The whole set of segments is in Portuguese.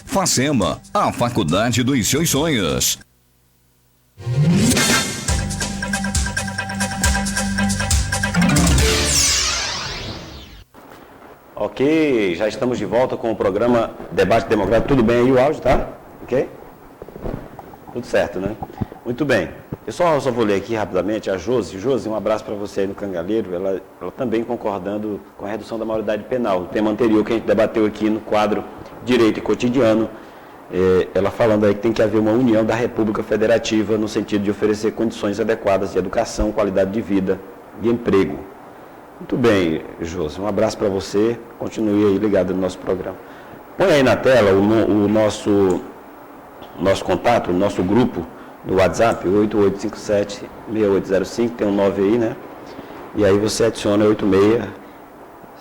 Facema, a faculdade dos seus sonhos. Ok, já estamos de volta com o programa Debate Democrático. Tudo bem aí o áudio, tá? Ok? Tudo certo, né? Muito bem. Eu só vou ler aqui rapidamente a Josi. Josi, um abraço para você aí no Cangalheiro. Ela também concordando com a redução da maioridade penal, o tema anterior que a gente debateu aqui no quadro Direito e Cotidiano. Ela falando aí que tem que haver uma união da República Federativa no sentido de oferecer condições adequadas de educação, qualidade de vida e emprego. Muito bem, Josi, um abraço para você, continue aí ligado no nosso programa. Põe aí na tela o nosso contato, o nosso grupo no WhatsApp, 8857-6805, tem um 9 aí, né? E aí você adiciona 86,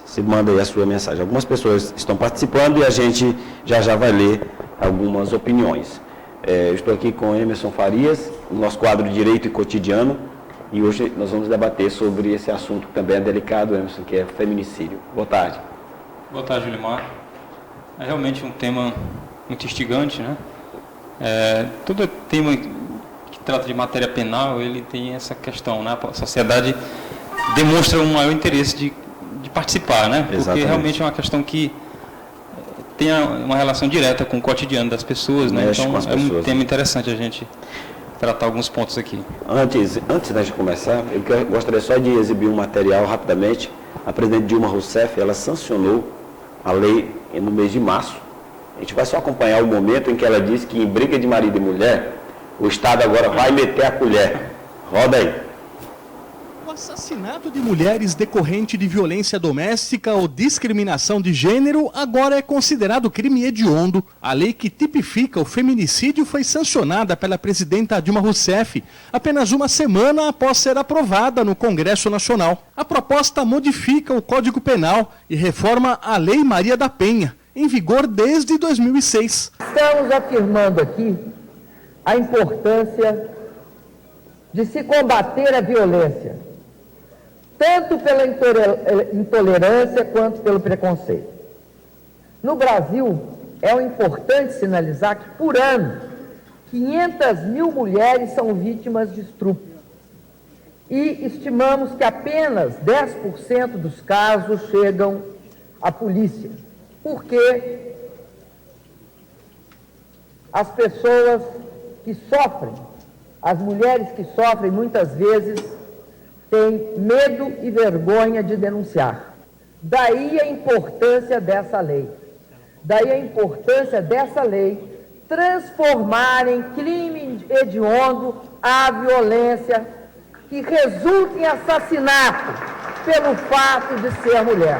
se manda aí a sua mensagem. Algumas pessoas estão participando e a gente já vai ler algumas opiniões. Eu estou aqui com Emerson Farias, no nosso quadro Direito e Cotidiano, e hoje nós vamos debater sobre esse assunto que também é delicado, Emerson, que é feminicídio. Boa tarde. Boa tarde, Julimar. É realmente um tema muito instigante, né? Todo tema que trata de matéria penal, ele tem essa questão, né? A sociedade demonstra um maior interesse de participar, né? Porque Exatamente. Realmente é uma questão que tem uma relação direta com o cotidiano das pessoas, né? Então um tema interessante a gente tratar alguns pontos aqui. Antes de começar, eu gostaria só de exibir um material rapidamente. A presidente Dilma Rousseff, ela sancionou a lei no mês de março. A gente vai só acompanhar o momento em que ela disse que em briga de marido e mulher, o Estado agora vai meter a colher. Roda aí. O assassinato de mulheres decorrente de violência doméstica ou discriminação de gênero agora é considerado crime hediondo. A lei que tipifica o feminicídio foi sancionada pela presidenta Dilma Rousseff apenas uma semana após ser aprovada no Congresso Nacional. A proposta modifica o Código Penal e reforma a Lei Maria da Penha, em vigor desde 2006. Estamos afirmando aqui a importância de se combater a violência, tanto pela intolerância quanto pelo preconceito. No Brasil, é importante sinalizar que, por ano, 500 mil mulheres são vítimas de estupro. E estimamos que apenas 10% dos casos chegam à polícia, porque as pessoas que sofrem, as mulheres que sofrem, muitas vezes, têm medo e vergonha de denunciar. Daí a importância dessa lei. Daí a importância dessa lei transformar em crime hediondo a violência que resulta em assassinato pelo fato de ser mulher.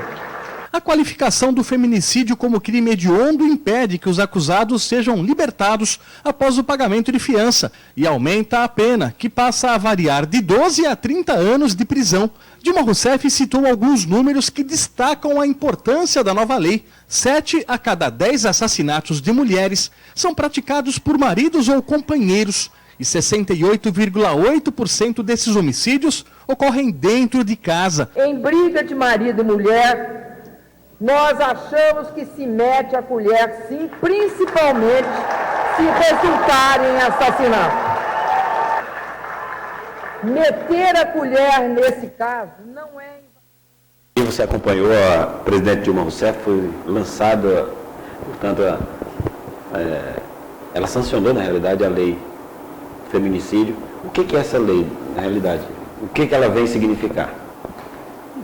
A qualificação do feminicídio como crime hediondo impede que os acusados sejam libertados após o pagamento de fiança e aumenta a pena, que passa a variar de 12 a 30 anos de prisão. Dilma Rousseff citou alguns números que destacam a importância da nova lei. 7 a cada 10 assassinatos de mulheres são praticados por maridos ou companheiros e 68,8% desses homicídios ocorrem dentro de casa. Em briga de marido e mulher, nós achamos que se mete a colher, sim, principalmente se resultar em assassinato. Meter a colher nesse caso não é... E você acompanhou a presidente Dilma Rousseff, foi lançada, portanto, ela sancionou, na realidade, a lei feminicídio. O que é essa lei, na realidade? O que ela vem significar?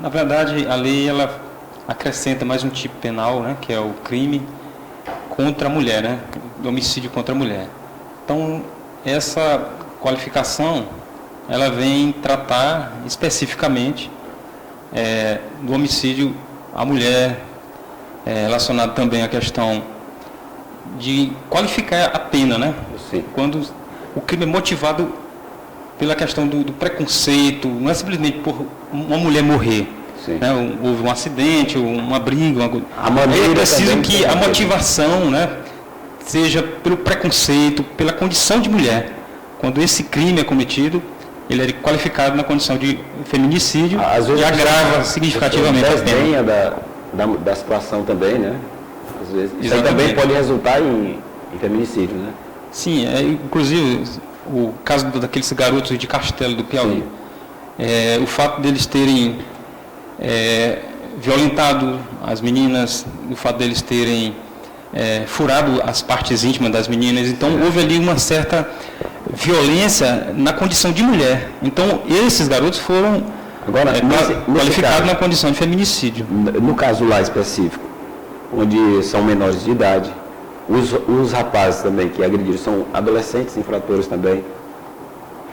Na verdade, a lei, ela acrescenta mais um tipo penal, né, que é o crime contra a mulher, né, do homicídio contra a mulher. Então, essa qualificação, ela vem tratar especificamente do homicídio à mulher, relacionado também à questão de qualificar a pena, né? Sim. Quando o crime é motivado pela questão do preconceito, não é simplesmente por uma mulher morrer. Né, houve um acidente, uma briga, é preciso que a motivação, né, seja pelo preconceito, pela condição de mulher. Quando esse crime é cometido, ele é qualificado na condição de feminicídio e agrava significativamente a pena. Da situação também, né? Às vezes. Isso aí Exatamente. também pode resultar em feminicídio, né? Sim, inclusive o caso daqueles garotos de Castelo do Piauí. O fato deles terem violentado as meninas, o fato deles terem furado as partes íntimas das meninas. Então, houve ali uma certa violência na condição de mulher. Então, esses garotos foram Agora, qualificados caso, na condição de feminicídio. No caso lá específico, onde são menores de idade, os rapazes também que agrediram são adolescentes infratores também.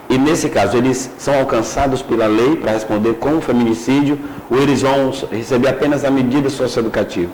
E nesse caso, eles são alcançados pela lei para responder como feminicídio, ou eles vão receber apenas a medida socioeducativa?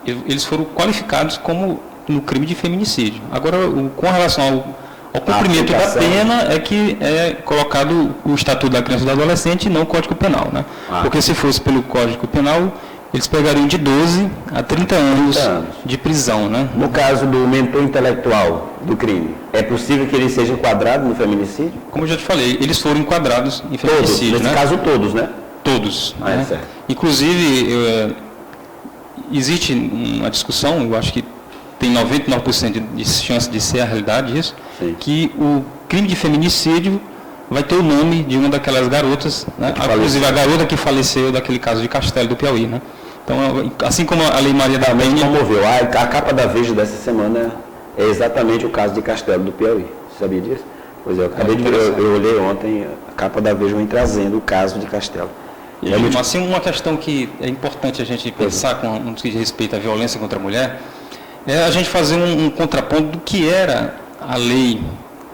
Eles foram qualificados como no crime de feminicídio. Agora, com relação ao cumprimento da pena, é que é colocado o Estatuto da Criança e do Adolescente e não o Código Penal, né? Porque se fosse pelo Código Penal, eles pegariam de 12 a 30 anos de prisão, né? No caso do mentor intelectual do crime, é possível que ele seja enquadrado no feminicídio? Como eu já te falei, eles foram enquadrados em feminicídio, Nesse caso todos, né? Todos. Né? Certo. Inclusive, existe uma discussão, eu acho que tem 99% de chance de ser a realidade isso, Sim. que o crime de feminicídio vai ter o nome de uma daquelas garotas, né? Inclusive a garota que faleceu daquele caso de Castelo do Piauí, né? Então, assim como a Lei Maria da Penha... comoveu. A capa da Veja dessa semana é exatamente o caso de Castelo do Piauí. Você sabia disso? Pois é, eu olhei ontem, a capa da Veja vem trazendo o caso de Castelo. Assim, uma questão que é importante a gente pensar no que diz respeito à violência contra a mulher, é a gente fazer um contraponto do que era a lei,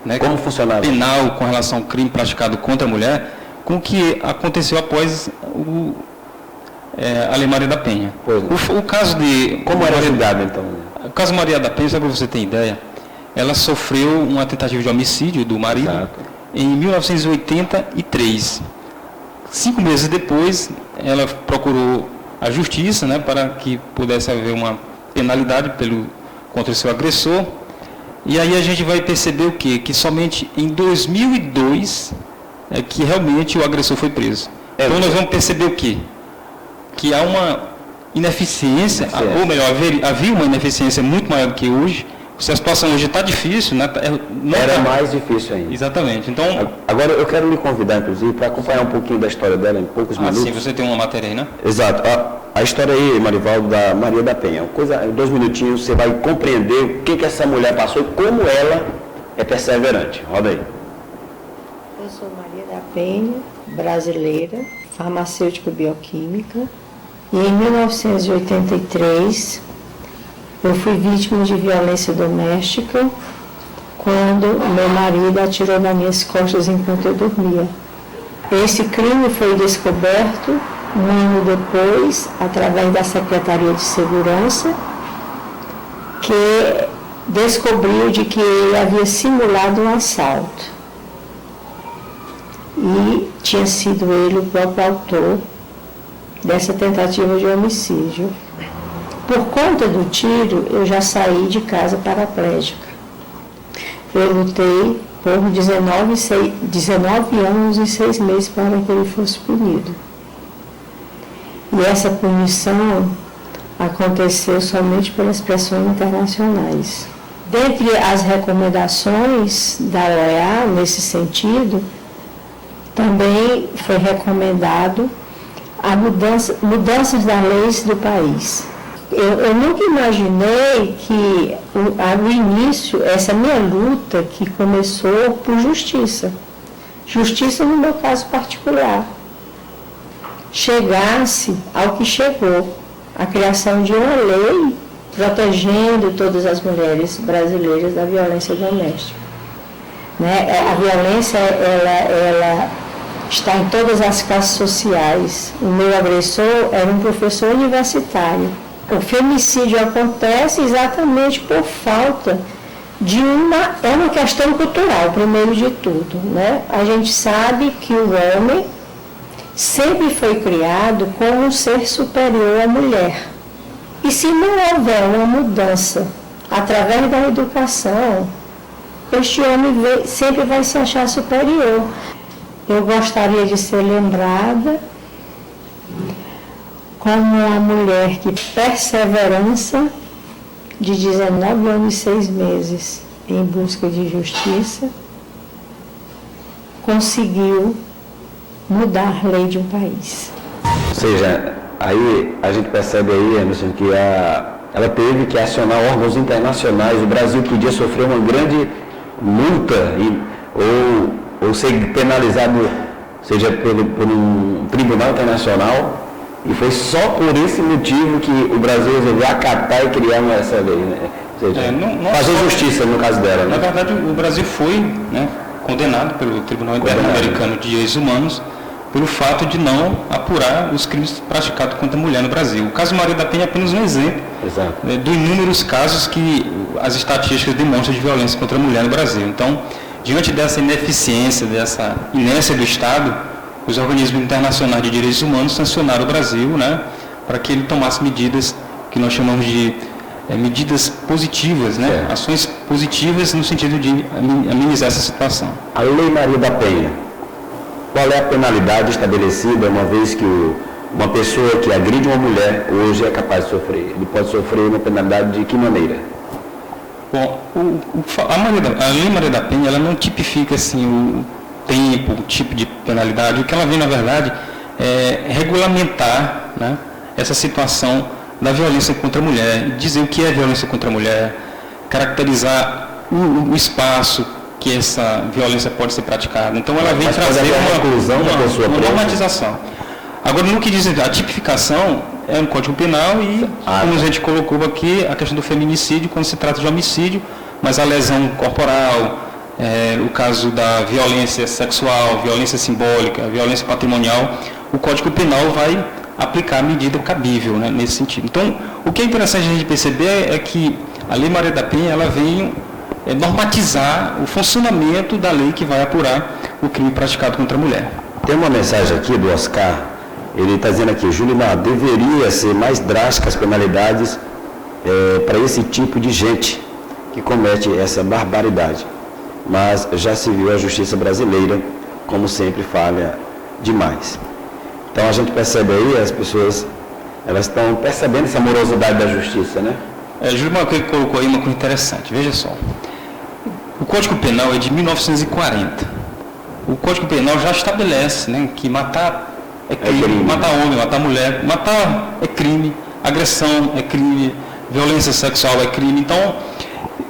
né, como funcionava penal com relação ao crime praticado contra a mulher, com o que aconteceu após a Lei Maria da Penha. O caso de... Como era julgado, então? O caso Maria da Penha, só para você ter ideia, ela sofreu uma tentativa de homicídio do marido. Exato. Em 1983. 5 meses depois, ela procurou a justiça, né, para que pudesse haver uma penalidade contra o seu agressor. E aí a gente vai perceber o quê? Que somente em 2002 é que realmente o agressor foi preso. Então nós vamos perceber o quê? Que há uma ineficiência, ou melhor, havia uma ineficiência muito maior do que hoje. Se a situação hoje está difícil, né? Era mais difícil ainda. Exatamente. Então, agora eu quero lhe convidar, inclusive, para acompanhar um pouquinho da história dela em poucos minutos. Sim, você tem uma matéria aí, né? Exato. A história aí, Marivaldo, da Maria da Penha. Em 2 minutinhos você vai compreender o que essa mulher passou e como ela é perseverante. Roda aí. Eu sou Maria da Penha, brasileira, farmacêutico bioquímica. E em 1983, eu fui vítima de violência doméstica quando meu marido atirou nas minhas costas enquanto eu dormia. Esse crime foi descoberto 1 ano depois, através da Secretaria de Segurança, que descobriu de que ele havia simulado um assalto. E tinha sido ele o próprio autor dessa tentativa de homicídio. Por conta do tiro, eu já saí de casa paraplégica. Eu lutei por 19 anos e 6 meses para que ele fosse punido. E essa punição aconteceu somente pelas pressões internacionais. Dentre as recomendações da OEA, nesse sentido, também foi recomendado a mudanças das leis do país. Eu nunca imaginei que o início, essa minha luta que começou por justiça no meu caso particular, chegasse ao que chegou, a criação de uma lei protegendo todas as mulheres brasileiras da violência doméstica. Né? A violência, ela está em todas as classes sociais. O meu agressor era um professor universitário. O feminicídio acontece exatamente por falta de é uma questão cultural, primeiro de tudo, né? A gente sabe que o homem sempre foi criado como um ser superior à mulher. E se não houver uma mudança através da educação, este homem sempre vai se achar superior. Eu gostaria de ser lembrada como uma mulher de perseverança de 19 anos e 6 meses em busca de justiça, conseguiu mudar a lei de um país. Ou seja, aí a gente percebe aí, Emerson, que ela teve que acionar órgãos internacionais. O Brasil podia sofrer uma grande multa ou ser penalizado, seja por um tribunal internacional, e foi só por esse motivo que o Brasil resolveu acatar e criar essa lei, né? Ou seja, fazer justiça no caso dela, né? Na verdade, o Brasil foi, né, condenado pelo Tribunal Interamericano de Direitos Humanos pelo fato de não apurar os crimes praticados contra a mulher no Brasil. O caso Maria da Penha é apenas um exemplo, né, de inúmeros casos que as estatísticas demonstram de violência contra a mulher no Brasil. Então, diante dessa ineficiência, dessa inércia do Estado, os organismos internacionais de direitos humanos sancionaram o Brasil, né, para que ele tomasse medidas que nós chamamos de medidas positivas, né, ações positivas no sentido de amenizar essa situação. A Lei Maria da Penha, qual é a penalidade estabelecida, uma vez que uma pessoa que agride uma mulher hoje é capaz de sofrer? Ele pode sofrer uma penalidade de que maneira? Bom, a Lei Maria da Penha, ela não tipifica assim o tempo, o tipo de penalidade. O que ela vem, na verdade, é regulamentar, né, essa situação da violência contra a mulher, dizer o que é violência contra a mulher, caracterizar o espaço que essa violência pode ser praticada. Então, ela vem trazer uma normatização. Agora, no que diz a tipificação, é no Código Penal e, como a gente colocou aqui, a questão do feminicídio, quando se trata de homicídio, mas a lesão corporal, o caso da violência sexual, violência simbólica, violência patrimonial, o Código Penal vai aplicar a medida cabível, né, nesse sentido. Então, o que é interessante a gente perceber é que a Lei Maria da Penha, ela vem normatizar o funcionamento da lei que vai apurar o crime praticado contra a mulher. Tem uma mensagem aqui do Oscar, ele está dizendo aqui, Julimar, deveria ser mais drásticas as penalidades para esse tipo de gente que comete essa barbaridade. Mas já se viu a justiça brasileira, como sempre, falha demais. Então a gente percebe aí, as pessoas, elas estão percebendo essa morosidade da justiça, né? Julimar, que colocou aí uma coisa interessante, veja só. O Código Penal é de 1940. O Código Penal já estabelece, né, que matar é crime, matar homem, matar mulher, matar é crime, agressão é crime, violência sexual é crime. Então,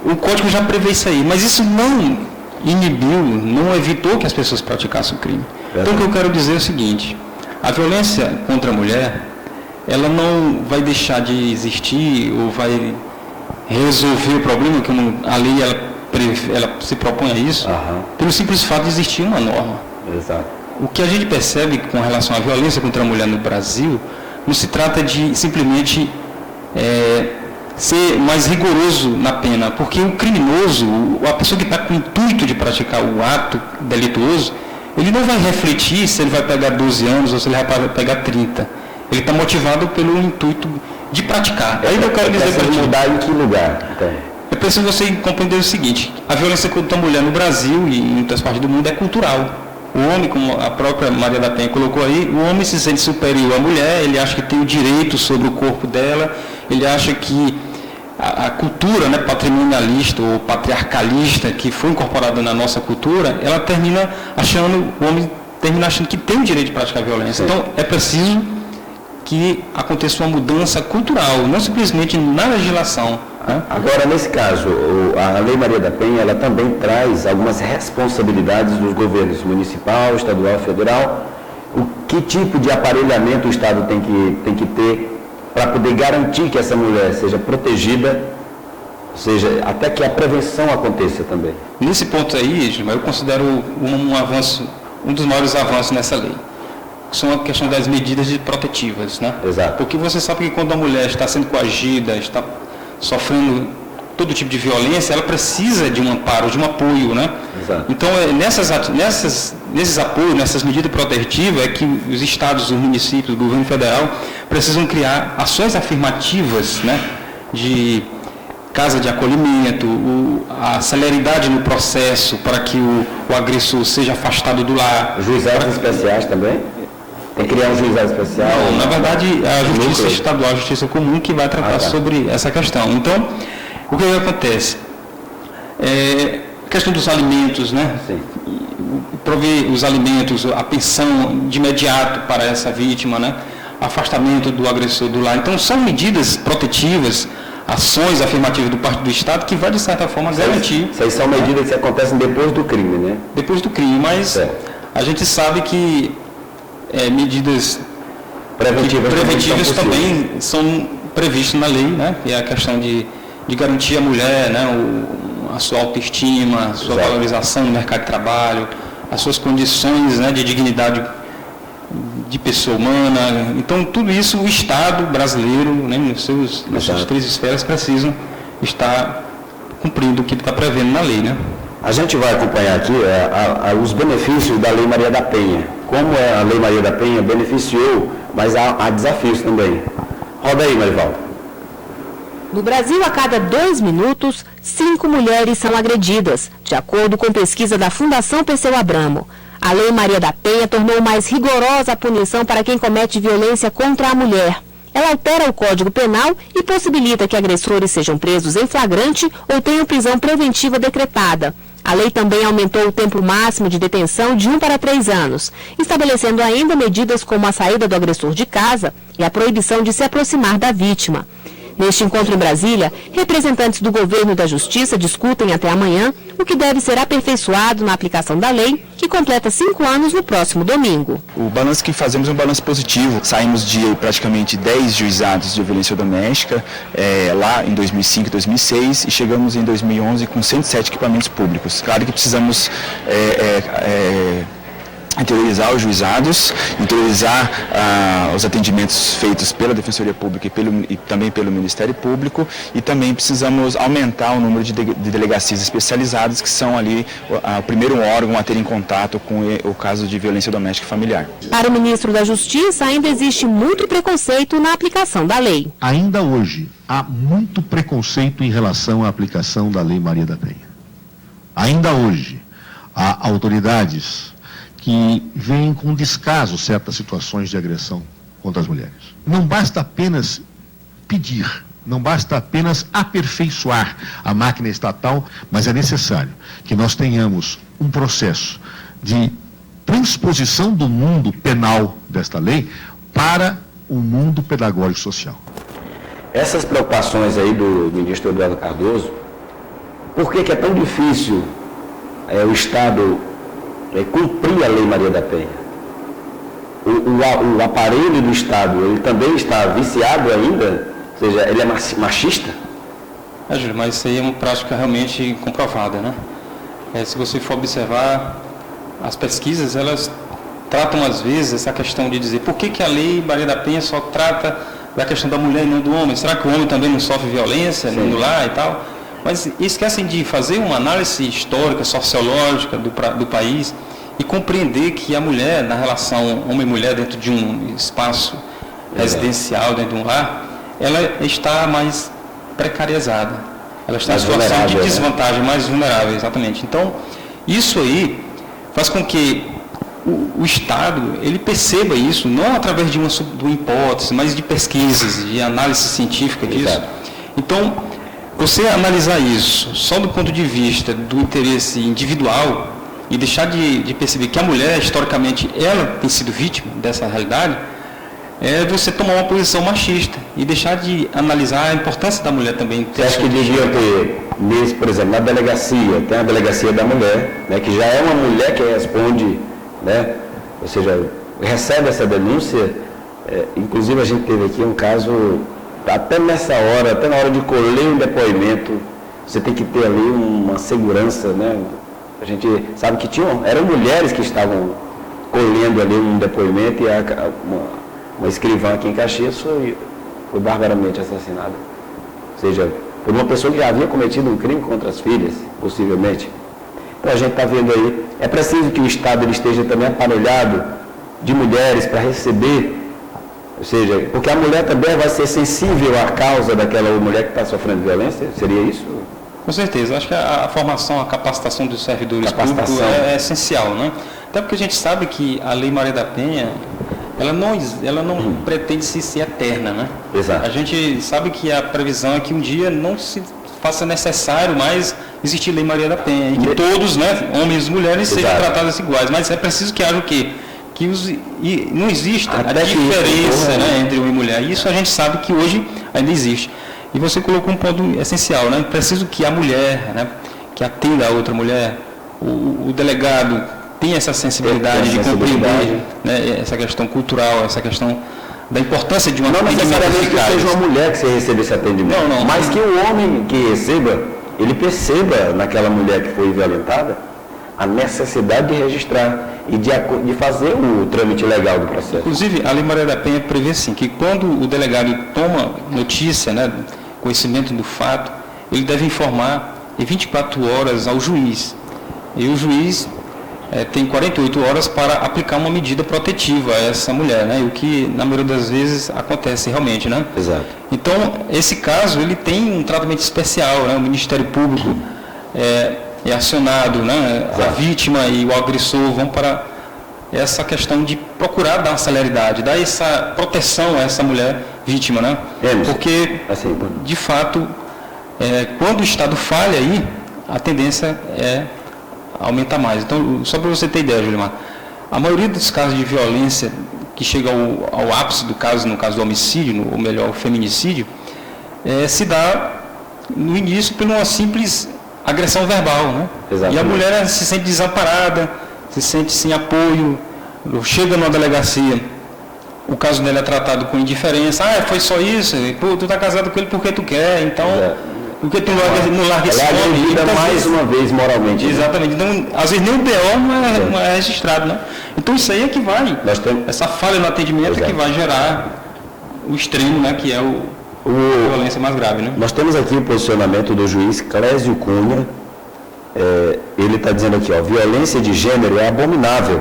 o Código já prevê isso aí, mas isso não inibiu, não evitou que as pessoas praticassem o crime. Então, o que eu quero dizer é o seguinte: a violência contra a mulher, ela não vai deixar de existir ou vai resolver o problema, que a lei ela se propõe a isso, pelo simples fato de existir uma norma. Exato. O que a gente percebe com relação à violência contra a mulher no Brasil, não se trata de simplesmente ser mais rigoroso na pena, porque o criminoso, a pessoa que está com o intuito de praticar o ato delituoso, ele não vai refletir se ele vai pegar 12 anos ou se ele vai pegar 30. Ele está motivado pelo intuito de praticar. Aí eu quero dizer para mudar em que lugar? Então. É preciso você compreender o seguinte: a violência contra a mulher no Brasil e em muitas partes do mundo é cultural. O homem, como a própria Maria da Penha colocou aí, o homem se sente superior à mulher, ele acha que tem o direito sobre o corpo dela, ele acha que a cultura, né, patrimonialista ou patriarcalista que foi incorporada na nossa cultura, ela termina achando, o homem termina achando que tem o direito de praticar violência. Então, é preciso que aconteça uma mudança cultural, não simplesmente na legislação. Né? Agora, nesse caso, a Lei Maria da Penha, ela também traz algumas responsabilidades dos governos municipal, estadual, federal. Que tipo de aparelhamento o Estado tem que ter para poder garantir que essa mulher seja protegida, ou seja, até que a prevenção aconteça também? Nesse ponto aí, Gilmar, eu considero um dos maiores avanços nessa lei. São a questão das medidas protetivas, né? Exato. Porque você sabe que quando a mulher está sendo coagida, está sofrendo todo tipo de violência, ela precisa de um amparo, de um apoio, né? Exato. Então, nesses apoios, nessas medidas protetivas, é que os estados, os municípios, o governo federal precisam criar ações afirmativas, né? De casa de acolhimento, a celeridade no processo para que o agressor seja afastado do lar. Juizados especiais também? Tem que criar um juizado especial? Não, na verdade, a Justiça Estadual, a Justiça Comum, que vai tratar sobre essa questão. Então, O que acontece? A questão dos alimentos, né? Sim. Prover os alimentos, a pensão de imediato para essa vítima, né? Afastamento do agressor do lar. Então, são medidas protetivas, ações afirmativas do parte do Estado que vai, de certa forma, garantir... Isso aí são medidas que acontecem depois do crime, né? Depois do crime, mas a gente sabe que medidas preventivas também são previstas na lei, né? Que é a questão de garantir à mulher, né? A sua autoestima, a sua valorização no mercado de trabalho, as suas condições, né, de dignidade de pessoa humana. Então, tudo isso o Estado brasileiro, né, nas suas 3 esferas, precisam estar cumprindo o que está prevendo na lei. Né? A gente vai acompanhar aqui os benefícios da Lei Maria da Penha. Como a Lei Maria da Penha beneficiou, mas há desafios também. Roda aí, Marivaldo. No Brasil, a cada 2 minutos, 5 mulheres são agredidas, de acordo com pesquisa da Fundação Perseu Abramo. A Lei Maria da Penha tornou mais rigorosa a punição para quem comete violência contra a mulher. Ela altera o Código Penal e possibilita que agressores sejam presos em flagrante ou tenham prisão preventiva decretada. A lei também aumentou o tempo máximo de detenção de 1 para 3 anos, estabelecendo ainda medidas como a saída do agressor de casa e a proibição de se aproximar da vítima. Neste encontro em Brasília, representantes do governo e da Justiça discutem até amanhã o que deve ser aperfeiçoado na aplicação da lei, que completa 5 anos no próximo domingo. O balanço que fazemos é um balanço positivo. Saímos de praticamente 10 juizados de violência doméstica lá em 2005 e 2006 e chegamos em 2011 com 107 equipamentos públicos. Claro que precisamos interiorizar os juizados, interiorizar os atendimentos feitos pela Defensoria Pública e também pelo Ministério Público, e também precisamos aumentar o número de delegacias especializadas, que são ali o primeiro órgão a ter em contato com o caso de violência doméstica e familiar. Para o ministro da Justiça, ainda existe muito preconceito na aplicação da lei. Ainda hoje, há muito preconceito em relação à aplicação da Lei Maria da Penha. Ainda hoje, há autoridades que veem com descaso certas situações de agressão contra as mulheres. Não basta apenas pedir, não basta apenas aperfeiçoar a máquina estatal, mas é necessário que nós tenhamos um processo de transposição do mundo penal desta lei para o mundo pedagógico social. Essas preocupações aí do ministro Eduardo Cardoso, por que é tão difícil o Estado cumprir a Lei Maria da Penha? O aparelho do Estado, ele também está viciado ainda? Ou seja, ele é machista? Júlio, mas isso aí é uma prática realmente comprovada, né? Se você for observar, as pesquisas, elas tratam às vezes essa questão de dizer por que a Lei Maria da Penha só trata da questão da mulher e não do homem? Será que o homem também não sofre violência no lar e tal? Mas esquecem de fazer uma análise histórica, sociológica do país e compreender que a mulher, na relação homem-mulher dentro de um espaço residencial, dentro de um lar, ela está mais precarizada. Ela está em situação de desvantagem, mais vulnerável, exatamente. Então, isso aí faz com que o Estado ele perceba isso, não através de uma hipótese, mas de pesquisas, de análise científica disso. Então, você analisar isso só do ponto de vista do interesse individual e deixar de perceber que a mulher, historicamente, ela tem sido vítima dessa realidade, é você tomar uma posição machista e deixar de analisar a importância da mulher também. Você acha que devia ter, por exemplo, na delegacia, tem a delegacia da mulher, né, que já é uma mulher que responde, né, ou seja, recebe essa denúncia, inclusive a gente teve aqui um caso... Até nessa hora, até na hora de colher um depoimento, você tem que ter ali uma segurança, né? A gente sabe que eram mulheres que estavam colhendo ali um depoimento e uma escrivã aqui em Caxias foi barbaramente assassinada. Ou seja, por uma pessoa que já havia cometido um crime contra as filhas, possivelmente. Então a gente está vendo aí, é preciso que o Estado ele esteja também aparelhado de mulheres para receber. Ou seja, porque a mulher também vai ser sensível à causa daquela mulher que está sofrendo violência? Seria isso? Com certeza. Acho que a formação, a capacitação dos servidores públicos é essencial, né? Até porque a gente sabe que a Lei Maria da Penha, ela não pretende ser eterna, né? Exato. A gente sabe que a previsão é que um dia não se faça necessário mais existir Lei Maria da Penha, e que todos, né, homens e mulheres, sejam tratados iguais. Mas é preciso que haja o quê? E não existe a diferença, né, entre homem e mulher. Isso a gente sabe que hoje ainda existe. E você colocou um ponto essencial, né? Preciso que a mulher, né, que atenda a outra mulher, o delegado tenha essa sensibilidade de compreender, né, essa questão cultural, essa questão da importância de uma atendimento eficaz. Não necessariamente que seja uma mulher que você receba esse atendimento, mas que o homem que receba, ele perceba naquela mulher que foi violentada a necessidade de registrar e de fazer o trâmite legal do processo. Inclusive, a Lei Maria da Penha prevê assim, que quando o delegado toma notícia, né, conhecimento do fato, ele deve informar em 24 horas ao juiz. E o juiz tem 48 horas para aplicar uma medida protetiva a essa mulher, né, o que na maioria das vezes acontece realmente, né? Exato. Então, esse caso, ele tem um tratamento especial, né? O Ministério Público é acionado, né? A vítima e o agressor vão para essa questão de procurar dar uma celeridade, dar essa proteção a essa mulher vítima, né? Porque, de fato, quando o Estado falha aí, a tendência é aumentar mais. Então, só para você ter ideia, Julimar, a maioria dos casos de violência que chega ao ápice do caso, no caso do homicídio, ou melhor, o feminicídio, se dá no início por uma simples agressão verbal, né? Exatamente. E a mulher se sente desamparada, se sente sem apoio, chega numa delegacia, o caso dela é tratado com indiferença, foi só isso, pô, tu está casado com ele porque tu quer, então, porque tu não larga esse homem. Então, mais uma vez moralmente. Exatamente, então, às vezes nem o BO não é registrado, né? Então isso aí é que vai, essa falha no atendimento é que vai gerar o extremo, né, que é a violência mais grave, né? Nós temos aqui o posicionamento do juiz Clésio Cunha. Ele está dizendo aqui, violência de gênero é abominável.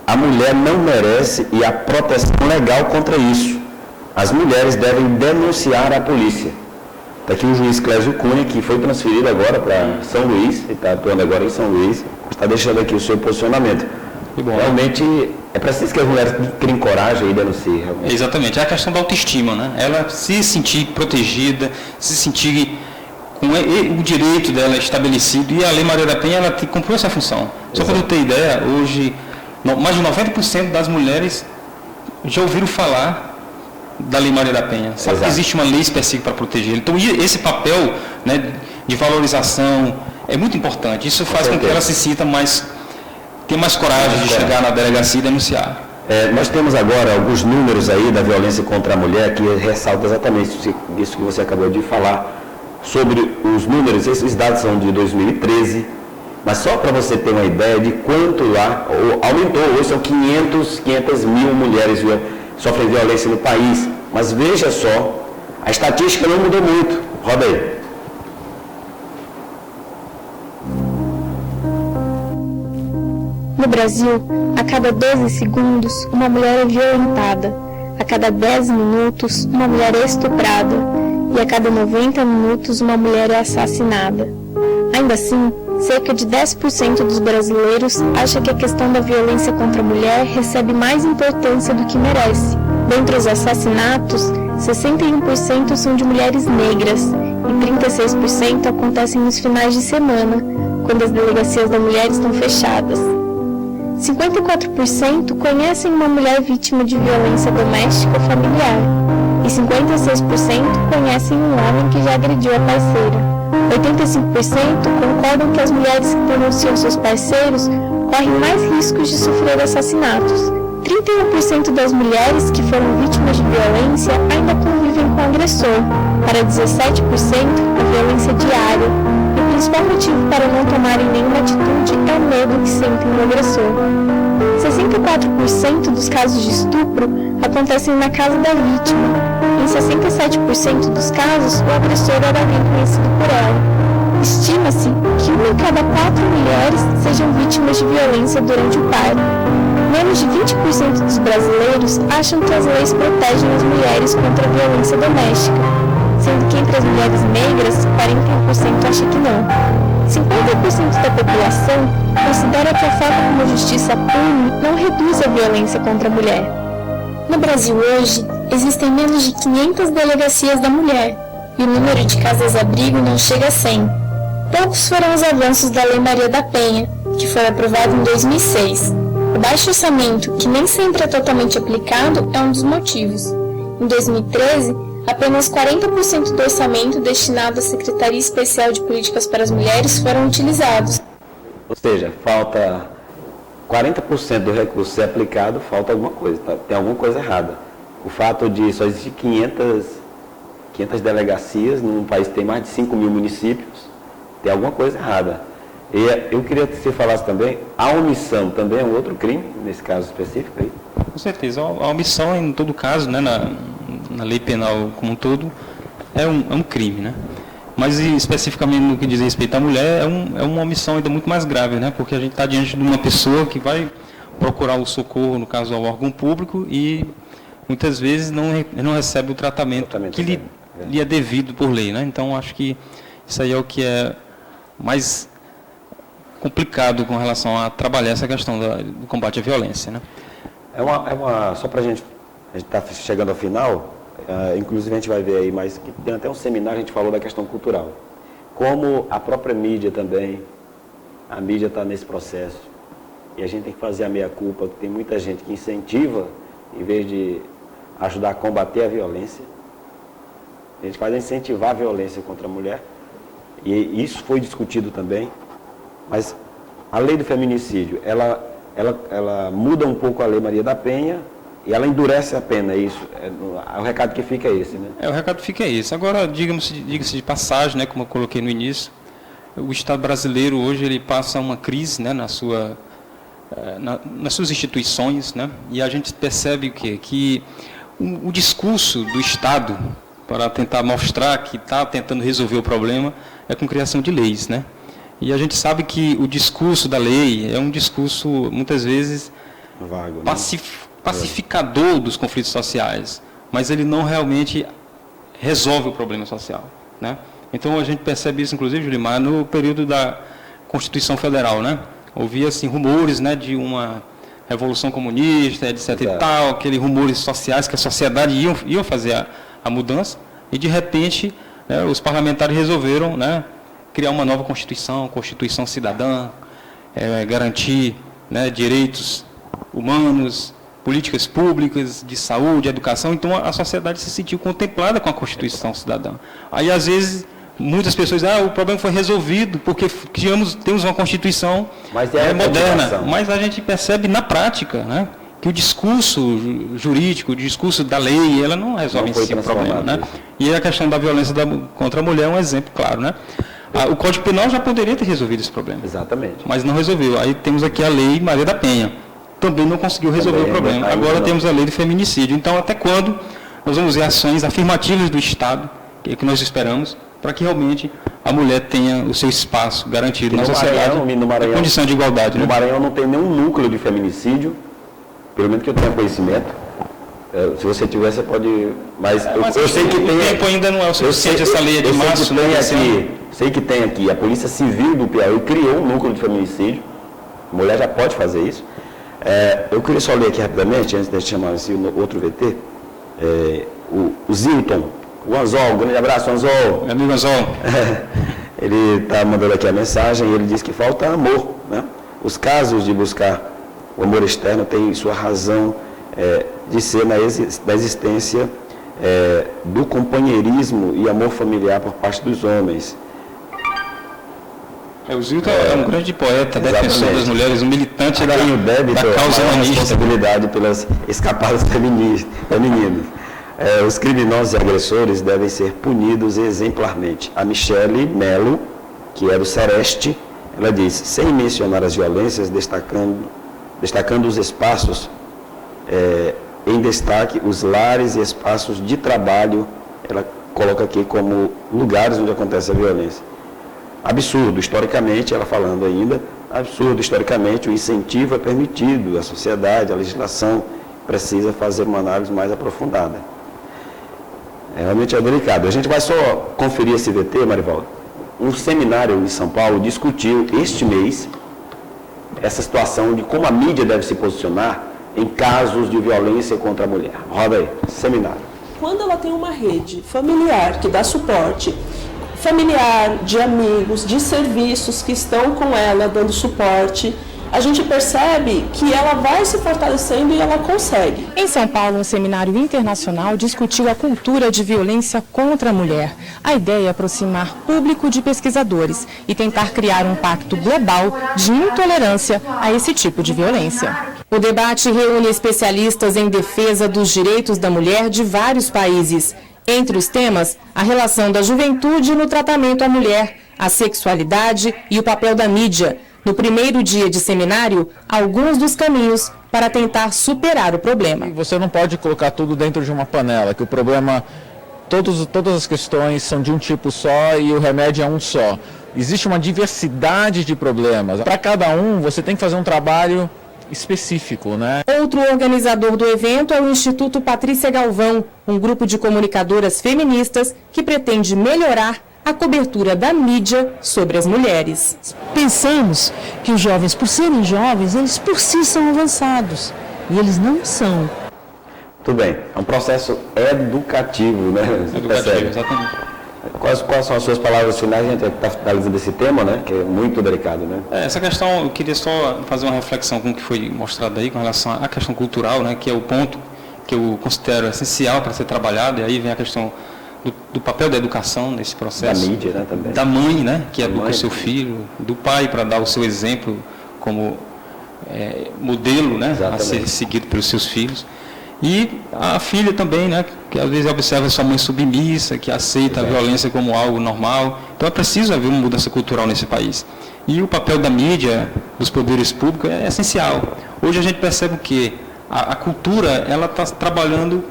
A mulher não merece e há proteção legal contra isso. As mulheres devem denunciar à polícia. Está aqui o juiz Clésio Cunha, que foi transferido agora para São Luís, ele está atuando agora em São Luís, está deixando aqui o seu posicionamento. Realmente é preciso que as mulheres criem coragem e denunciem. Exatamente, é a questão da autoestima, né? Ela se sentir protegida, se sentir com o direito dela estabelecido, e a Lei Maria da Penha, ela cumpriu essa função. Só para eu ter ideia, hoje, mais de 90% das mulheres já ouviram falar da Lei Maria da Penha. Sabe que existe uma lei específica para proteger. Então, esse papel, né, de valorização é muito importante. Isso faz com que ela se sinta tenha mais coragem de chegar na delegacia e denunciar. Nós temos agora alguns números aí da violência contra a mulher que ressalta exatamente isso que você acabou de falar. Sobre os números, esses dados são de 2013, mas só para você ter uma ideia de quanto lá aumentou. Hoje são 500 mil mulheres sofrem violência no país. Mas veja só, a estatística não mudou muito. Roda aí. No Brasil, a cada 12 segundos, uma mulher é violentada. A cada 10 minutos, uma mulher é estuprada. E a cada 90 minutos, uma mulher é assassinada. Ainda assim, cerca de 10% dos brasileiros acha que a questão da violência contra a mulher recebe mais importância do que merece. Dentre os assassinatos, 61% são de mulheres negras e 36% acontecem nos finais de semana, quando as delegacias da mulher estão fechadas. 54% conhecem uma mulher vítima de violência doméstica ou familiar e 56% conhecem um homem que já agrediu a parceira. 85% concordam que as mulheres que denunciam seus parceiros correm mais riscos de sofrer assassinatos. 31% das mulheres que foram vítimas de violência ainda convivem com o agressor. Para 17%, a violência é diária. E o principal motivo para não tomarem nenhuma atitude é o medo que sentem do agressor. 64% dos casos de estupro acontecem na casa da vítima. Em 67% dos casos, o agressor era alguém conhecido por ela. Estima-se que 1 em cada 4 mulheres sejam vítimas de violência durante o parto. Menos de 20% dos brasileiros acham que as leis protegem as mulheres contra a violência doméstica, sendo que entre as mulheres negras, 41% acha que não. 50% da população considera que a forma como a justiça pune não reduz a violência contra a mulher. No Brasil hoje, existem menos de 500 delegacias da mulher, e o número de casas-abrigo não chega a 100. Poucos foram os avanços da Lei Maria da Penha, que foi aprovada em 2006. O baixo orçamento, que nem sempre é totalmente aplicado, é um dos motivos. Em 2013, apenas 40% do orçamento destinado à Secretaria Especial de Políticas para as Mulheres foram utilizados. Ou seja, falta 40% do recurso ser aplicado, falta alguma coisa, tá? Tem alguma coisa errada. O fato de só existir 500 delegacias num país que tem mais de 5 mil municípios, tem alguma coisa errada. E eu queria que você falasse também, a omissão também é um outro crime, nesse caso específico aí? Com certeza, a omissão em todo caso, né, na lei penal como um todo, é um crime, né? Mas especificamente no que diz respeito à mulher, é uma omissão ainda muito mais grave, né? Porque a gente está diante de uma pessoa que vai procurar o socorro, no caso ao órgão público, e muitas vezes não recebe o tratamento que lhe é devido por lei, né? Então, acho que isso aí é o que é mais complicado com relação a trabalhar essa questão do combate à violência, né? Só para a gente está chegando ao final, inclusive a gente vai ver aí, mas tem até um seminário, a gente falou da questão cultural. Como a própria mídia também, a mídia está nesse processo, e a gente tem que fazer a meia-culpa, que tem muita gente que incentiva, em vez de ajudar a combater a violência, a gente faz incentivar a violência contra a mulher, e isso foi discutido também, mas a lei do feminicídio, ela muda um pouco a Lei Maria da Penha, e ela endurece a pena, é isso? O recado que fica é esse, né? O recado fica é esse. Agora, diga-se de passagem, né, como eu coloquei no início, o Estado brasileiro hoje ele passa uma crise, né, nas suas instituições, né, e a gente percebe que o discurso do Estado para tentar mostrar que está tentando resolver o problema é com criação de leis, né? E a gente sabe que o discurso da lei é um discurso, muitas vezes, vago, pacificador dos conflitos sociais, mas ele não realmente resolve o problema social, né? Então, a gente percebe isso, inclusive, Julimar, no período da Constituição Federal, né? Ouvia, assim, rumores, né, de uma revolução comunista, etc. e tal, aqueles rumores sociais que a sociedade iam fazer a mudança, e, de repente, né, os parlamentares resolveram, né, criar uma nova Constituição cidadã, garantir, né, direitos humanos, políticas públicas, de saúde, educação. Então, a sociedade se sentiu contemplada com a Constituição cidadã. Aí, às vezes, muitas pessoas dizem, o problema foi resolvido porque temos uma Constituição moderna. Mas a gente percebe na prática, né, que o discurso jurídico, o discurso da lei, ela não resolve em si o problema, né? E a questão da violência contra a mulher é um exemplo claro, né? O Código Penal já poderia ter resolvido esse problema. Exatamente. Mas não resolveu. Aí temos aqui a Lei Maria da Penha. Também não conseguiu resolver o problema. Agora temos a Lei do Feminicídio. Então, até quando nós vamos ver ações afirmativas do Estado, que é o que nós esperamos, para que realmente a mulher tenha o seu espaço garantido na sociedade, a condição de igualdade. No Maranhão não tem nenhum núcleo de feminicídio, pelo menos que eu tenha conhecimento. Se você tiver, você pode... Mas eu sei que tem... O tempo ainda não é o suficiente, essa lei de março. Sei que tem aqui, a Polícia Civil do Piauí criou um núcleo de feminicídio. A mulher já pode fazer isso. Eu queria só ler aqui rapidamente, antes de chamar assim, o outro VT, o Zilton, o Anzol, um grande abraço, Anzol. Meu amigo Anzol. Ele está mandando aqui a mensagem, ele diz que falta amor, né? Os casos de buscar o amor externo têm sua razão de ser na existência do companheirismo e amor familiar por parte dos homens. O Zilton é um grande poeta, defensor das mulheres, um militante da causa humanista. Responsabilidade pelas escapadas femininas. Os criminosos e agressores devem ser punidos exemplarmente. A Michele Melo, que é do Sereste, ela diz, sem mencionar as violências, destacando os espaços, em destaque os lares e espaços de trabalho, ela coloca aqui como lugares onde acontece a violência. Absurdo, historicamente, ela falando ainda, absurdo, historicamente, o incentivo é permitido, a sociedade, a legislação precisa fazer uma análise mais aprofundada. Realmente é delicado. A gente vai só conferir esse VT, Marivaldo. Um seminário em São Paulo discutiu este mês essa situação de como a mídia deve se posicionar em casos de violência contra a mulher. Roda aí, seminário. quando ela tem uma rede familiar que dá suporte, familiar, de amigos, de serviços que estão com ela dando suporte, a gente percebe que ela vai se fortalecendo e ela consegue. Em São Paulo, um seminário internacional discutiu a cultura de violência contra a mulher. A ideia é aproximar público de pesquisadores e tentar criar um pacto global de intolerância a esse tipo de violência. O debate reúne especialistas em defesa dos direitos da mulher de vários países. Entre os temas, a relação da juventude no tratamento à mulher, a sexualidade e o papel da mídia. No primeiro dia de seminário, alguns dos caminhos para tentar superar o problema. Você não pode colocar tudo dentro de uma panela, que o problema, todas as questões são de um tipo só e o remédio é um só. Existe uma diversidade de problemas. Para cada um, você tem que fazer um trabalho específico, né? Outro organizador do evento é o Instituto Patrícia Galvão, um grupo de comunicadoras feministas que pretende melhorar a cobertura da mídia sobre as mulheres. Pensamos que os jovens, por serem jovens, eles por si são avançados. E eles não são. Tudo bem. É um processo educativo, né? Educativo, exatamente. Quais são as suas palavras finais? A gente está finalizando esse tema, né? Que é muito delicado, né? Essa questão, eu queria só fazer uma reflexão com o que foi mostrado aí, com relação à questão cultural, né? Que é o ponto que eu considero essencial para ser trabalhado, e aí vem a questão do papel da educação nesse processo. Da mídia, né, também. Da mãe, né, que educa o seu filho, do pai para dar o seu exemplo como modelo, né, a ser seguido pelos seus filhos. E a filha também, né, que às vezes observa sua mãe submissa, que aceita a violência como algo normal. Então é preciso haver uma mudança cultural nesse país. E o papel da mídia, dos poderes públicos, é essencial. Hoje a gente percebe que a cultura ela está trabalhando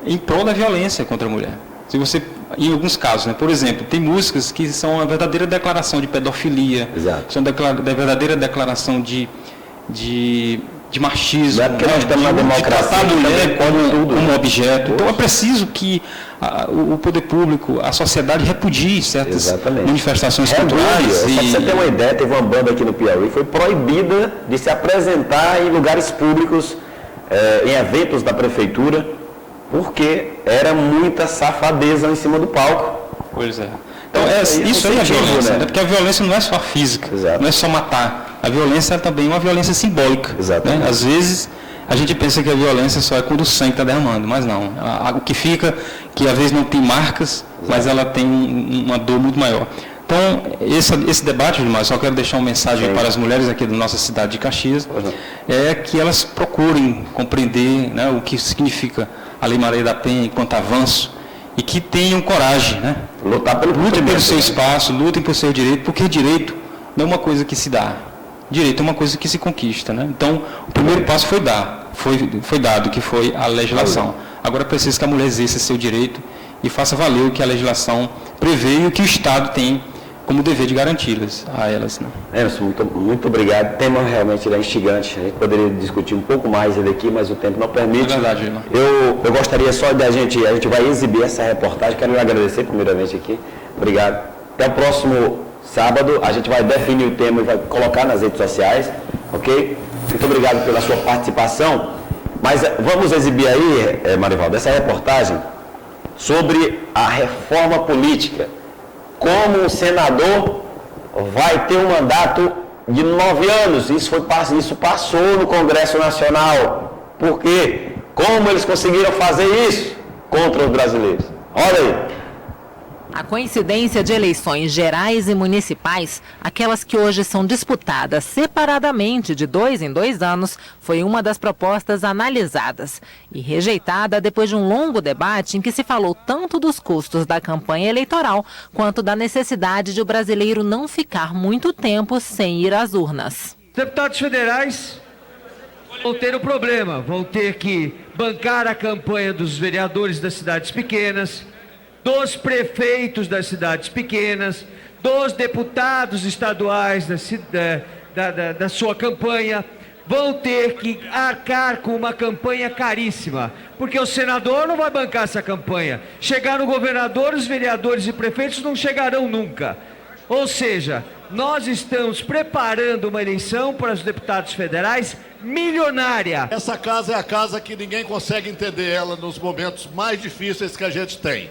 em prol da violência contra a mulher. Se você, em alguns casos, né, por exemplo, tem músicas que são uma verdadeira declaração de pedofilia, são verdadeira declaração de machismo, não é porque nós estamos na democracia, de tratar a mulher como objeto. Então é preciso que o poder público, a sociedade repudie certas manifestações culturais. Só para você ter uma ideia, teve uma banda aqui no Piauí, foi proibida de se apresentar em lugares públicos, em eventos da prefeitura, porque era muita safadeza em cima do palco. Pois é. Então, isso aí é violência, né? Porque a violência não é só física, não é só matar. A violência é também uma violência simbólica. Né? Às vezes, a gente pensa que a violência só é quando o sangue está derramando, mas não. O que fica, que às vezes não tem marcas, mas ela tem uma dor muito maior. Então, esse debate, Gilmar, só quero deixar uma mensagem para as mulheres aqui da nossa cidade de Caxias, é que elas procurem compreender, né, o que significa a Lei Maria da Penha enquanto avanço, e que tenham coragem, né? Lutem pelo seu espaço, lutem pelo seu direito, porque direito não é uma coisa que se dá, direito é uma coisa que se conquista, né? Então, o primeiro passo foi dado, que foi a legislação. Agora precisa que a mulher exerça seu direito e faça valer o que a legislação prevê e o que o Estado tem como dever de garanti-las a elas. Né? Emerson, muito obrigado. O tema realmente é instigante. A gente poderia discutir um pouco mais ele aqui, mas o tempo não permite. É verdade, Gilmar. Eu gostaria só de a gente vai exibir essa reportagem. Quero lhe agradecer primeiramente aqui. Obrigado. Até o próximo sábado. A gente vai definir o tema e vai colocar nas redes sociais. Ok? Muito obrigado pela sua participação. Mas vamos exibir aí, Marivaldo, essa reportagem sobre a reforma política. Como um senador vai ter um mandato de 9 anos. Isso passou no Congresso Nacional. Por quê? Como eles conseguiram fazer isso contra os brasileiros? Olha aí. A coincidência de eleições gerais e municipais, aquelas que hoje são disputadas separadamente de 2 em 2 anos, foi uma das propostas analisadas e rejeitada depois de um longo debate em que se falou tanto dos custos da campanha eleitoral quanto da necessidade de o brasileiro não ficar muito tempo sem ir às urnas. Deputados federais vão ter um problema, vão ter que bancar a campanha dos vereadores das cidades pequenas, dos prefeitos das cidades pequenas, dos deputados estaduais da sua campanha, vão ter que arcar com uma campanha caríssima, porque o senador não vai bancar essa campanha. Chegar no governador, os vereadores e prefeitos não chegarão nunca. Ou seja, nós estamos preparando uma eleição para os deputados federais milionária. Essa casa é a casa que ninguém consegue entender ela nos momentos mais difíceis que a gente tem.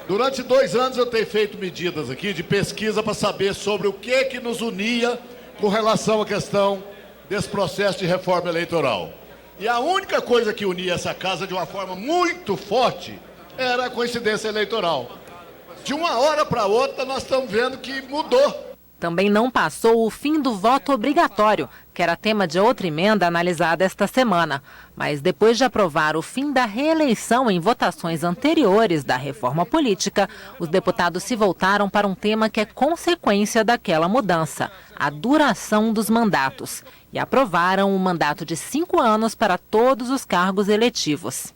Durante 2 anos eu tenho feito medidas aqui de pesquisa para saber sobre o que nos unia com relação à questão desse processo de reforma eleitoral. E a única coisa que unia essa casa de uma forma muito forte era a coincidência eleitoral. De uma hora para outra nós estamos vendo que mudou. Também não passou o fim do voto obrigatório, que era tema de outra emenda analisada esta semana. Mas depois de aprovar o fim da reeleição em votações anteriores da reforma política, os deputados se voltaram para um tema que é consequência daquela mudança, a duração dos mandatos, e aprovaram um mandato de 5 anos para todos os cargos eletivos.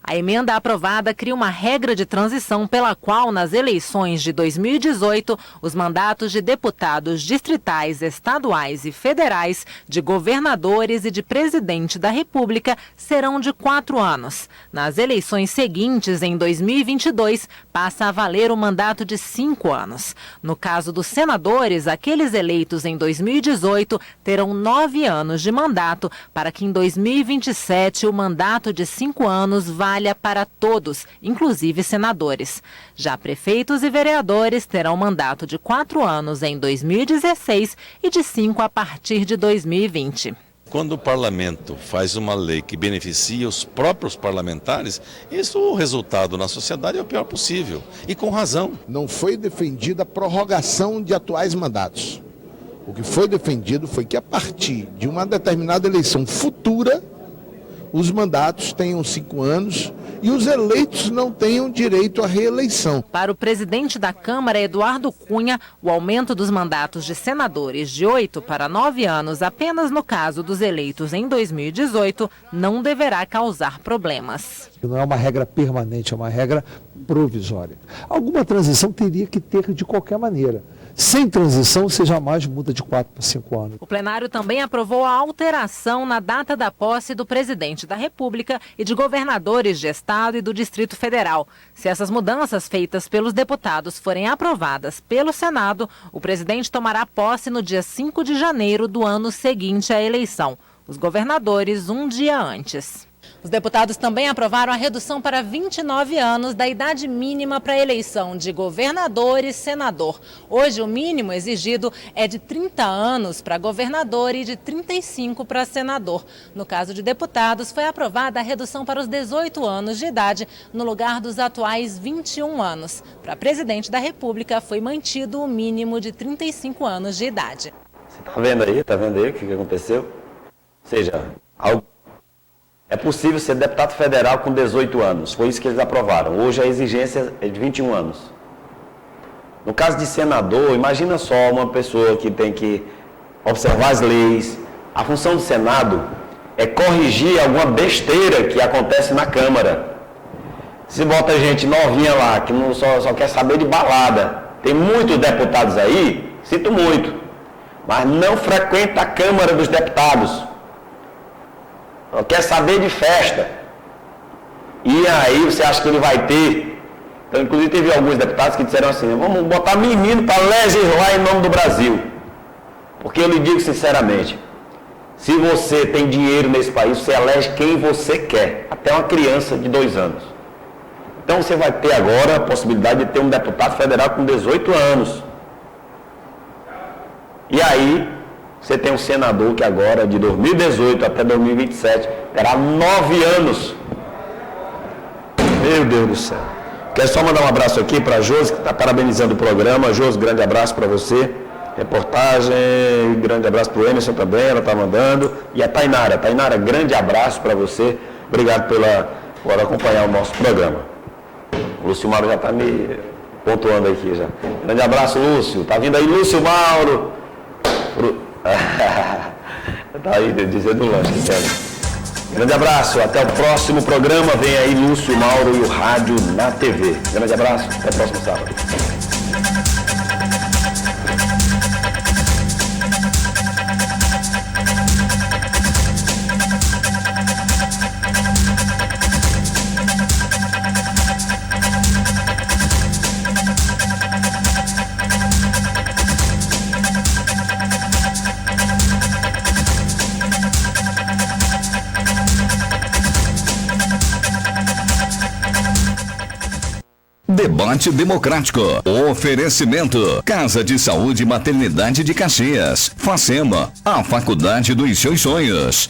A emenda aprovada cria uma regra de transição pela qual, nas eleições de 2018, os mandatos de deputados distritais, estaduais e federais, de governadores e de presidente da República serão de 4 anos. Nas eleições seguintes, em 2022, passa a valer o mandato de 5 anos. No caso dos senadores, aqueles eleitos em 2018 terão 9 anos de mandato, para que em 2027 o mandato de 5 anos valha para todos, inclusive senadores. Já prefeitos e vereadores terão mandato de 4 anos em 2016 e de 5 a partir de 2020. Quando o parlamento faz uma lei que beneficia os próprios parlamentares, isso, o resultado na sociedade é o pior possível. E com razão. Não foi defendida a prorrogação de atuais mandatos. O que foi defendido foi que a partir de uma determinada eleição futura, os mandatos tenham 5 anos e os eleitos não tenham direito à reeleição. Para o presidente da Câmara, Eduardo Cunha, o aumento dos mandatos de senadores de 8 para 9 anos apenas no caso dos eleitos em 2018 não deverá causar problemas. Não é uma regra permanente, é uma regra provisória. Alguma transição teria que ter de qualquer maneira. Sem transição, você jamais muda de 4 para 5 anos. O plenário também aprovou a alteração na data da posse do presidente da República e de governadores de Estado e do Distrito Federal. Se essas mudanças feitas pelos deputados forem aprovadas pelo Senado, o presidente tomará posse no dia 5 de janeiro do ano seguinte à eleição. Os governadores, um dia antes. Os deputados também aprovaram a redução para 29 anos da idade mínima para a eleição de governador e senador. Hoje, o mínimo exigido é de 30 anos para governador e de 35 para senador. No caso de deputados, foi aprovada a redução para os 18 anos de idade, no lugar dos atuais 21 anos. Para presidente da República, foi mantido o mínimo de 35 anos de idade. Você está vendo aí? Está vendo aí o que aconteceu? Ou seja, é possível ser deputado federal com 18 anos. Foi isso que eles aprovaram. Hoje a exigência é de 21 anos. No caso de senador, imagina só uma pessoa que tem que observar as leis. A função do Senado é corrigir alguma besteira que acontece na Câmara. Se bota gente novinha lá, que não só quer saber de balada. Tem muitos deputados aí, sinto muito, mas não frequenta a Câmara dos Deputados. Não quer saber de festa. E aí você acha que ele vai ter? Então, inclusive teve alguns deputados que disseram assim, vamos botar menino para legislar em nome do Brasil. Porque eu lhe digo sinceramente, se você tem dinheiro nesse país, você elege quem você quer, até uma criança de 2 anos. Então você vai ter agora a possibilidade de ter um deputado federal com 18 anos. E aí você tem um senador que agora, de 2018 até 2027, terá 9 anos. Meu Deus do céu. Quero só mandar um abraço aqui para a Josi, que está parabenizando o programa. Josi, grande abraço para você. Reportagem, grande abraço para o Emerson também, ela está mandando. E a Tainara. Tainara, grande abraço para você. Obrigado por acompanhar o nosso programa. O Lúcio Mauro já está me pontuando aqui já. Grande abraço, Lúcio. Está vindo aí, Lúcio Mauro. Tá aí dizendo lanche, sério. Grande abraço, até o próximo programa. Vem aí Lúcio Mauro e o Rádio na TV. Grande abraço, até o próximo sábado. Debate Democrático. Oferecimento: Casa de Saúde e Maternidade de Caxias. Facema, a faculdade dos seus sonhos.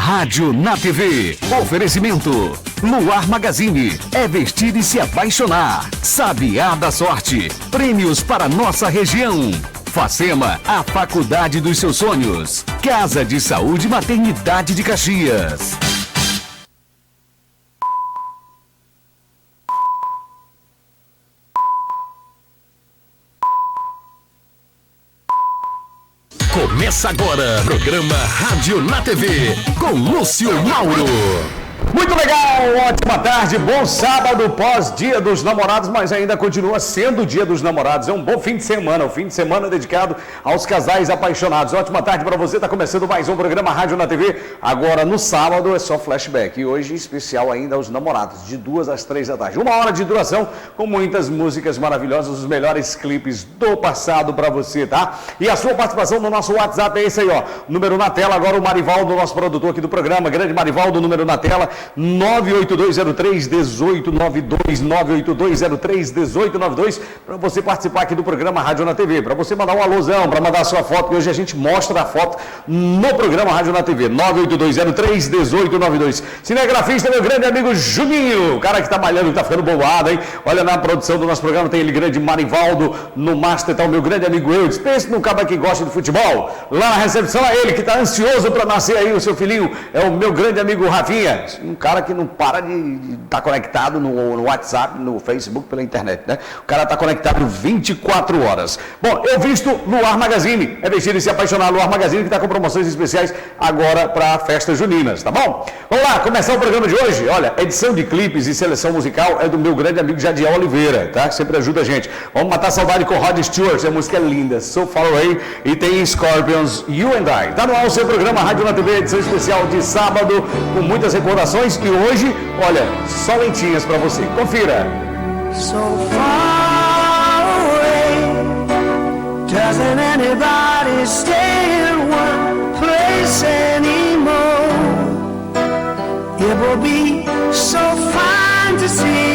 Rádio na TV. Oferecimento: Luar Magazine. É vestir e se apaixonar. Sabiá da Sorte. Prêmios para nossa região. Facema, a faculdade dos seus sonhos. Casa de Saúde e Maternidade de Caxias. Começa agora, programa Rádio na TV, com Lúcio Mauro. Muito legal, ótima tarde, bom sábado, pós-dia dos namorados, mas ainda continua sendo o dia dos namorados. É um bom fim de semana, o fim de semana dedicado aos casais apaixonados. Ótima tarde para você, está começando mais um programa Rádio na TV. Agora no sábado é só flashback e hoje especial ainda aos namorados, de 2 às 3 da tarde. 1 hora de duração com muitas músicas maravilhosas, os melhores clipes do passado para você, tá? E a sua participação no nosso WhatsApp é esse aí, ó, número na tela. Agora o Marivaldo, nosso produtor aqui do programa, grande Marivaldo, número na tela, 98203-1892, 98203-1892, para você participar aqui do programa Rádio na TV, para você mandar um alôzão, para mandar a sua foto, que hoje a gente mostra a foto no programa Rádio na TV, 98203-1892. Cinegrafista, meu grande amigo Juninho, o cara que tá malhando, que tá ficando boado, hein? Olha, na produção do nosso programa tem ele, grande Marivaldo, no master tá o meu grande amigo Eudes, pense num cara que gosta de futebol, lá na recepção é ele, que tá ansioso para nascer aí o seu filhinho, é o meu grande amigo Rafinha, um cara que não para de estar conectado no WhatsApp, no Facebook, pela internet, né? O cara está conectado 24 horas. Bom, eu visto Luar Magazine, é vestir e se apaixonar. Luar Magazine que está com promoções especiais agora para festas juninas, tá bom? Vamos lá, começar o programa de hoje. Olha, edição de clipes e seleção musical é do meu grande amigo Jadiel Oliveira, tá? Que sempre ajuda a gente. Vamos matar a saudade com Rod Stewart, a música é linda, So Far Away, e tem Scorpions, You and I. Tá no ar o seu programa Rádio na TV, edição especial de sábado, com muitas recordações. E hoje, olha, só lentinhas para você. Confira. So far away, doesn't anybody stay in one place anymore? It will be so fine to see